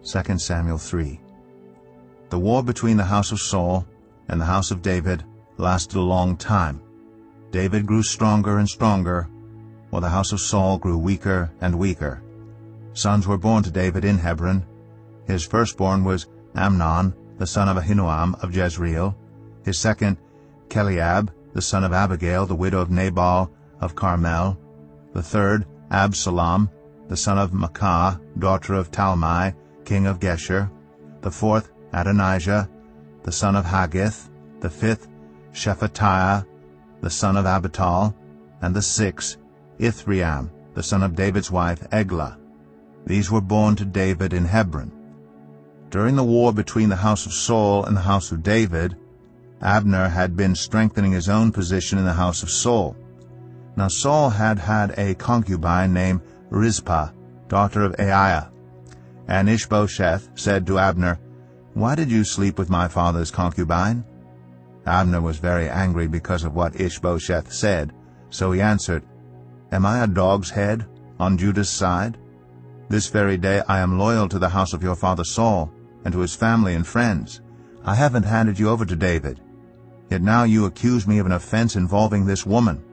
2 Samuel 3. The war between the house of Saul and the house of David lasted a long time. David grew stronger and stronger, while the house of Saul grew weaker and weaker. Sons were born to David in Hebron. His firstborn was Amnon, the son of Ahinoam of Jezreel. His second, Cheliab, the son of Abigail, the widow of Nabal of Carmel. The third, Absalom, the son of Maacah, daughter of Talmai, king of Geshur. The fourth, Adonijah, the son of Haggith. The fifth, Shephatiah, the son of Abital. And the sixth, Ithream, the son of David's wife, Eglah. These were born to David in Hebron. During the war between the house of Saul and the house of David, Abner had been strengthening his own position in the house of Saul. Now Saul had had a concubine named Rizpah, daughter of Aiah. And Ishbosheth said to Abner, "Why did you sleep with my father's concubine?" Abner was very angry because of what Ishbosheth said, so he answered, "Am I a dog's head on Judah's side? This very day I am loyal to the house of your father Saul, and to his family and friends. I haven't handed you over to David. Yet now you accuse me of an offense involving this woman.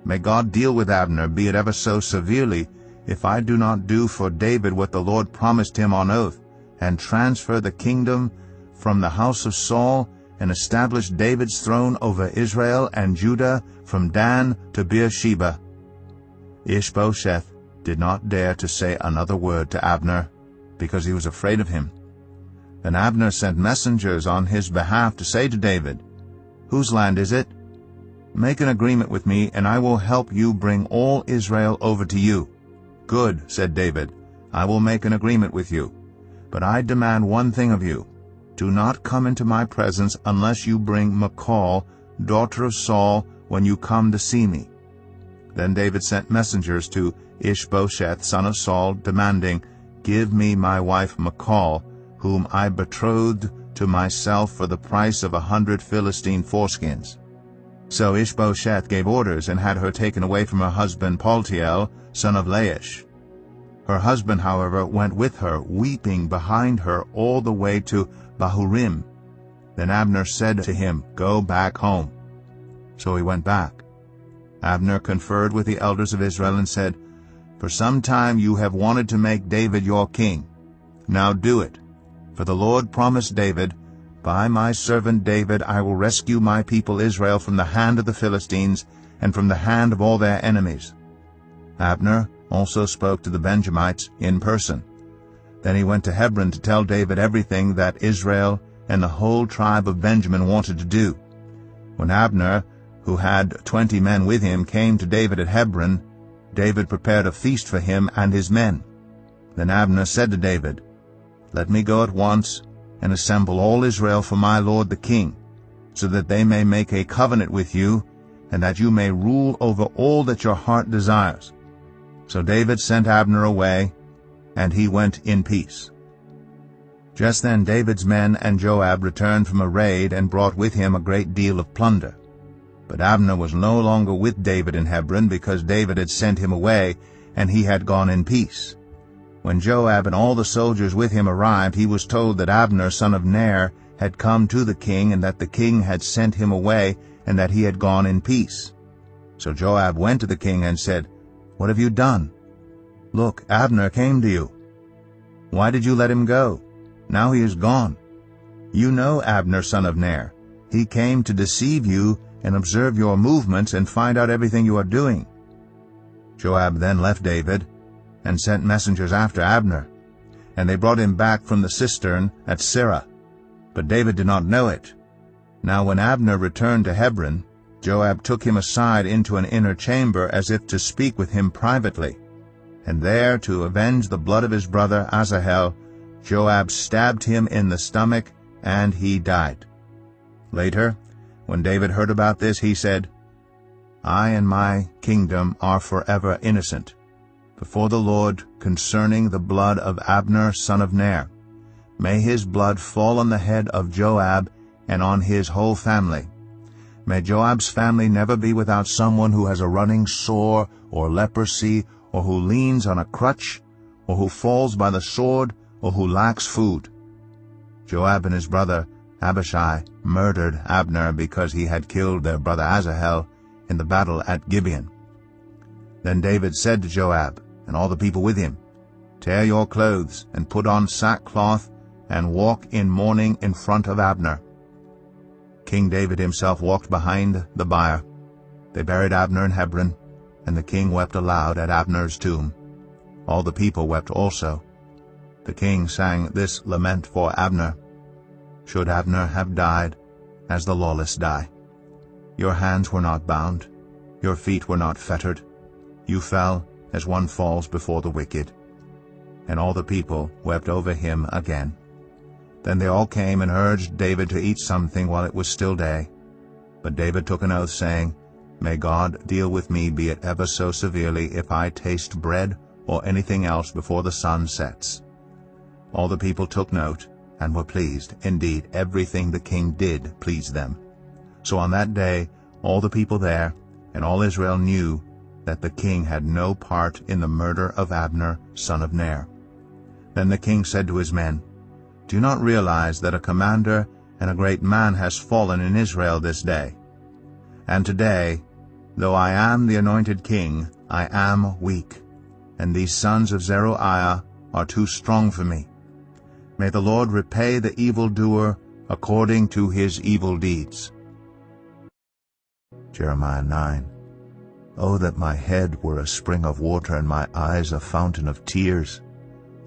May God deal with Abner, be it ever so severely, if I do not do for David what the Lord promised him on oath, and transfer the kingdom from the house of Saul, and establish David's throne over Israel and Judah from Dan to Beersheba." Ishbosheth did not dare to say another word to Abner, because he was afraid of him. Then Abner sent messengers on his behalf to say to David, "Whose land is it? Make an agreement with me, and I will help you bring all Israel over to you." "Good," said David, "I will make an agreement with you. But I demand one thing of you. Do not come into my presence unless you bring Michal, daughter of Saul, when you come to see me." Then David sent messengers to Ishbosheth, son of Saul, demanding, "Give me my wife Michal, whom I betrothed to myself for the price of 100 Philistine foreskins." So Ishbosheth gave orders and had her taken away from her husband Paltiel, son of Laish. Her husband, however, went with her, weeping behind her all the way to Bahurim. Then Abner said to him, "Go back home." So he went back. Abner conferred with the elders of Israel and said, "For some time you have wanted to make David your king. Now do it. For the Lord promised David, 'By my servant David I will rescue my people Israel from the hand of the Philistines and from the hand of all their enemies.'" Abner also spoke to the Benjamites in person. Then he went to Hebron to tell David everything that Israel and the whole tribe of Benjamin wanted to do. When Abner, who had 20 men with him, came to David at Hebron, David prepared a feast for him and his men. Then Abner said to David, "Let me go at once and assemble all Israel for my lord the king, so that they may make a covenant with you, and that you may rule over all that your heart desires." So David sent Abner away, and he went in peace. Just then David's men and Joab returned from a raid and brought with him a great deal of plunder. But Abner was no longer with David in Hebron, because David had sent him away, and he had gone in peace. When Joab and all the soldiers with him arrived, he was told that Abner, son of Ner, had come to the king, and that the king had sent him away, and that he had gone in peace. So Joab went to the king and said, "What have you done? Look, Abner came to you. Why did you let him go? Now he is gone. You know Abner, son of Ner. He came to deceive you and observe your movements and find out everything you are doing." Joab then left David and sent messengers after Abner, and they brought him back from the cistern at Sirah. But David did not know it. Now when Abner returned to Hebron, Joab took him aside into an inner chamber as if to speak with him privately. And there, to avenge the blood of his brother Asahel, Joab stabbed him in the stomach, and he died. Later, when David heard about this, he said, "I and my kingdom are forever innocent before the Lord concerning the blood of Abner son of Ner. May his blood fall on the head of Joab and on his whole family. May Joab's family never be without someone who has a running sore or leprosy, or who leans on a crutch, or who falls by the sword, or who lacks food. Joab and his brother Abishai murdered Abner because he had killed their brother Asahel in the battle at Gibeon. Then David said to Joab and all the people with him, "Tear your clothes and put on sackcloth and walk in mourning in front of Abner." King David himself walked behind the bier. They buried Abner in Hebron, and the king wept aloud at Abner's tomb. All the people wept also. The king sang this lament for Abner: "Should Abner have died as the lawless die? Your hands were not bound, your feet were not fettered. You fell as one falls before the wicked." And all the people wept over him again. Then they all came and urged David to eat something while it was still day. But David took an oath, saying, "May God deal with me, be it ever so severely, if I taste bread or anything else before the sun sets." All the people took note and were pleased. Indeed, everything the king did pleased them. So on that day all the people there and all Israel knew that the king had no part in the murder of Abner, son of Ner. Then the king said to his men, "Do you not realize that a commander and a great man has fallen in Israel this day? And today, though I am the anointed king, I am weak, and these sons of Zeruiah are too strong for me. May the Lord repay the evildoer according to his evil deeds." Jeremiah 9. Oh, that my head were a spring of water and my eyes a fountain of tears!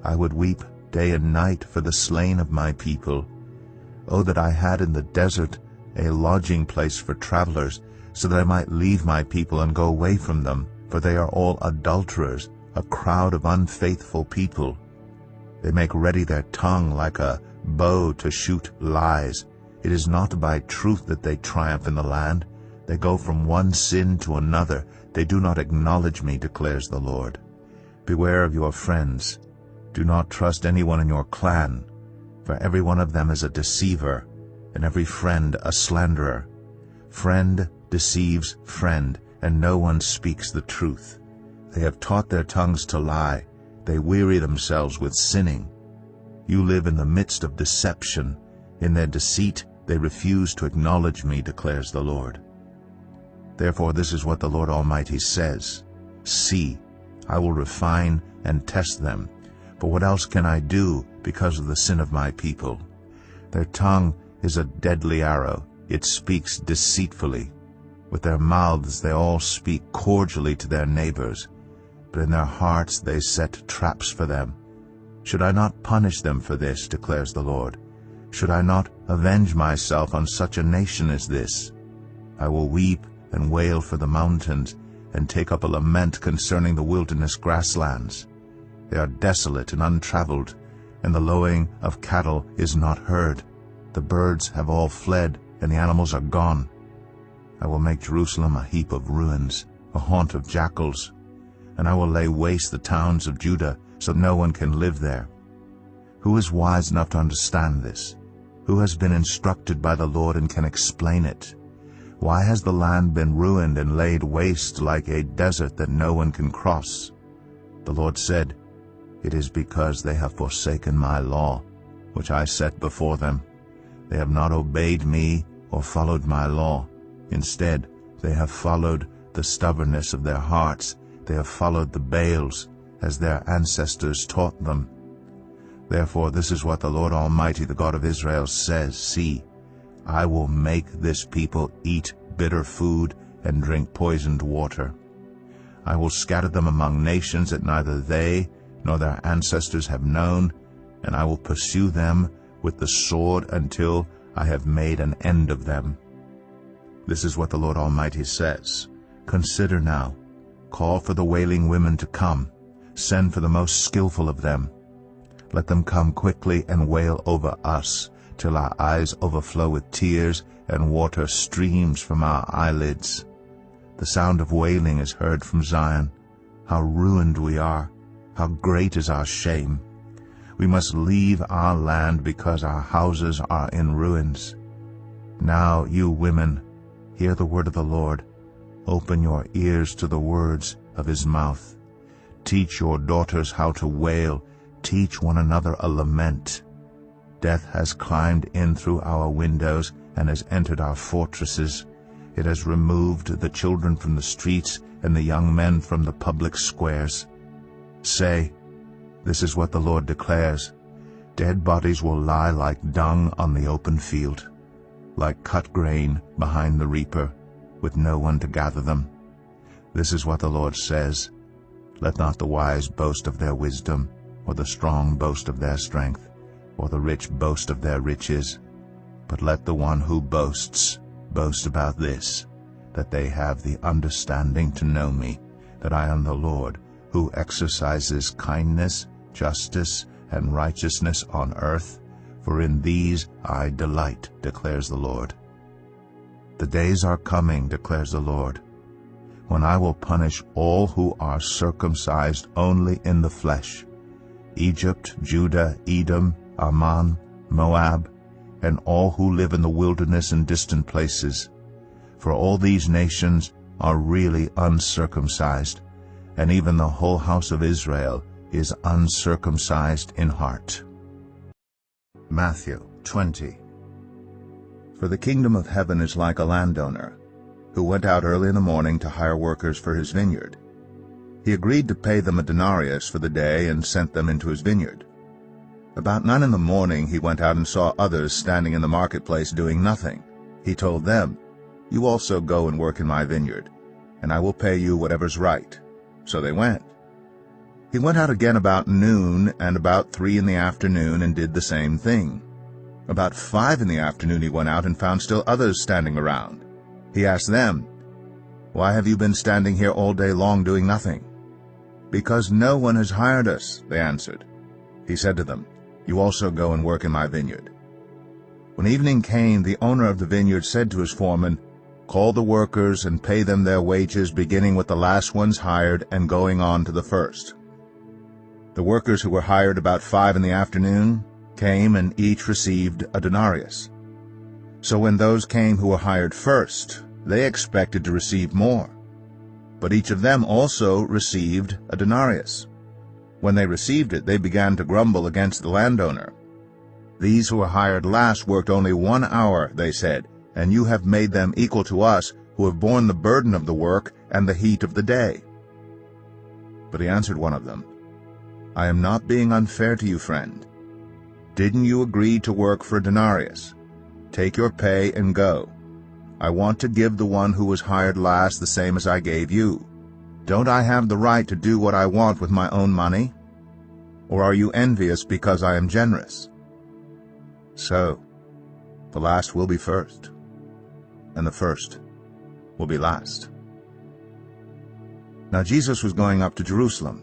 I would weep day and night for the slain of my people. Oh, that I had in the desert a lodging place for travelers, so that I might leave my people and go away from them, for they are all adulterers, a crowd of unfaithful people. They make ready their tongue like a bow to shoot lies. It is not by truth that they triumph in the land. They go from one sin to another. They do not acknowledge me, declares the Lord. Beware of your friends. Do not trust anyone in your clan, for every one of them is a deceiver, and every friend a slanderer. Friend deceives friend, and no one speaks the truth. They have taught their tongues to lie. They weary themselves with sinning. You live in the midst of deception. In their deceit they refuse to acknowledge me, declares the Lord. Therefore this is what the Lord Almighty says: See, I will refine and test them. For what else can I do because of the sin of my people? Their tongue is a deadly arrow. It speaks deceitfully. With their mouths they all speak cordially to their neighbors, but in their hearts they set traps for them. Should I not punish them for this, declares the Lord? Should I not avenge myself on such a nation as this? I will weep and wail for the mountains, and take up a lament concerning the wilderness grasslands. They are desolate and untraveled, and the lowing of cattle is not heard. The birds have all fled, and the animals are gone. I will make Jerusalem a heap of ruins, a haunt of jackals, and I will lay waste the towns of Judah, so no one can live there. Who is wise enough to understand this? Who has been instructed by the Lord and can explain it? Why has the land been ruined and laid waste like a desert that no one can cross? The Lord said, It is because they have forsaken my law, which I set before them. They have not obeyed me or followed my law. Instead, they have followed the stubbornness of their hearts. They have followed the Baals, as their ancestors taught them. Therefore this is what the Lord Almighty, the God of Israel, says: See, I will make this people eat bitter food and drink poisoned water. I will scatter them among nations that neither they nor their ancestors have known, and I will pursue them with the sword until I have made an end of them. This is what the Lord Almighty says: Consider now, call for the wailing women to come, send for the most skillful of them. Let them come quickly and wail over us, till our eyes overflow with tears and water streams from our eyelids. The sound of wailing is heard from Zion. How ruined we are! How great is our shame! We must leave our land because our houses are in ruins. Now, you women, hear the word of the Lord. Open your ears to the words of his mouth. Teach your daughters how to wail. teach one another a lament. Death has climbed in through our windows and has entered our fortresses. It has removed the children from the streets and the young men from the public squares. Say, this is what the Lord declares. Dead bodies will lie like dung on the open field, like cut grain behind the reaper, with no one to gather them. This is what the Lord says. Let not the wise boast of their wisdom, or the strong boast of their strength, or the rich boast of their riches. But let the one who boasts boast about this, that they have the understanding to know me, that I am the Lord, who exercises kindness, justice, and righteousness on earth, for in these I delight, declares the Lord. The days are coming, declares the Lord, when I will punish all who are circumcised only in the flesh, Egypt, Judah, Edom, Ammon, Moab, and all who live in the wilderness and distant places. For all these nations are really uncircumcised, and even the whole house of Israel is uncircumcised in heart. Matthew 20. For the kingdom of heaven is like a landowner, who went out early in the morning to hire workers for his vineyard. He agreed to pay them a denarius for the day and sent them into his vineyard. About 9 in the morning he went out and saw others standing in the marketplace doing nothing. He told them, "You also go and work in my vineyard, and I will pay you whatever's right." So they went. He went out again about noon and about 3 in the afternoon and did the same thing. About 5 in the afternoon he went out and found still others standing around. He asked them, "Why have you been standing here all day long doing nothing?" "Because no one has hired us," they answered. He said to them, "You also go and work in my vineyard." When evening came, the owner of the vineyard said to his foreman, "Call the workers and pay them their wages, beginning with the last ones hired and going on to the first." The workers who were hired about 5 in the afternoon came and each received a denarius. So when those came who were hired first, they expected to receive more. But each of them also received a denarius. When they received it, they began to grumble against the landowner. "These who were hired last worked only 1 hour," they said, "and you have made them equal to us, who have borne the burden of the work and the heat of the day." But he answered one of them, "I am not being unfair to you, friend. Didn't you agree to work for a denarius? Take your pay and go. I want to give the one who was hired last the same as I gave you. Don't I have the right to do what I want with my own money? Or are you envious because I am generous?" So, the last will be first, and the first will be last. Now Jesus was going up to Jerusalem.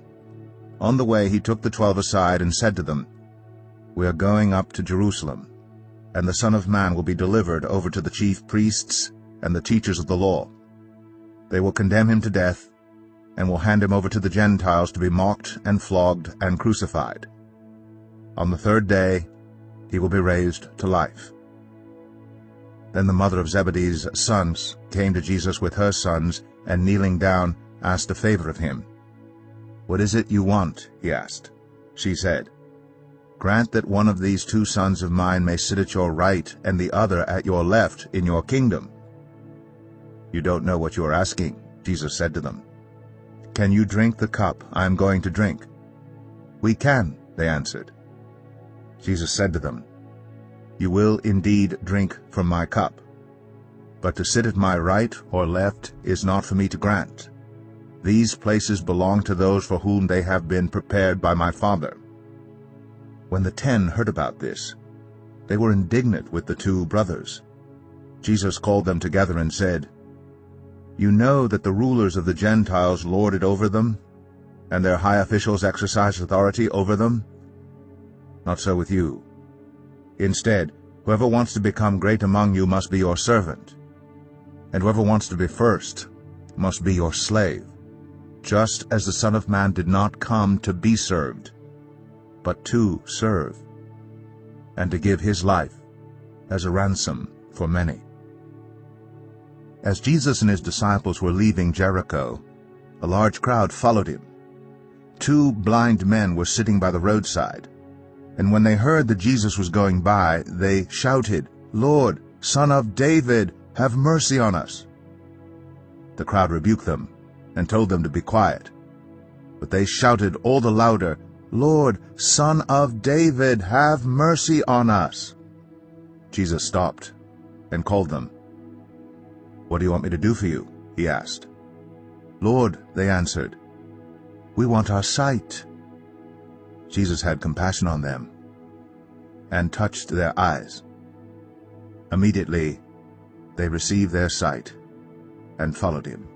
On the way he took the 12 aside and said to them, "We are going up to Jerusalem, and the Son of Man will be delivered over to the chief priests and the teachers of the law. They will condemn him to death, and will hand him over to the Gentiles to be mocked and flogged and crucified. On the 3rd day he will be raised to life." Then the mother of Zebedee's sons came to Jesus with her sons, and kneeling down, asked a favor of him. "What is it you want?" he asked. She said, "Grant that one of these 2 sons of mine may sit at your right and the other at your left in your kingdom." "You don't know what you are asking," Jesus said to them. "Can you drink the cup I am going to drink?" "We can," they answered. Jesus said to them, "You will indeed drink from my cup, but to sit at my right or left is not for me to grant. These places belong to those for whom they have been prepared by my Father." When the 10 heard about this, they were indignant with the 2 brothers. Jesus called them together and said, "You know that the rulers of the Gentiles lord it over them, and their high officials exercise authority over them. Not so with you. Instead, whoever wants to become great among you must be your servant, and whoever wants to be first must be your slave, just as the Son of Man did not come to be served, but to serve, and to give his life as a ransom for many." As Jesus and his disciples were leaving Jericho, a large crowd followed him. 2 blind men were sitting by the roadside, and when they heard that Jesus was going by, they shouted, "Lord, Son of David, have mercy on us." The crowd rebuked them and told them to be quiet. But they shouted all the louder, "Lord, Son of David, have mercy on us." Jesus stopped and called them. "What do you want me to do for you?" he asked. "Lord," they answered, "we want our sight." Jesus had compassion on them and touched their eyes. Immediately they received their sight and followed him.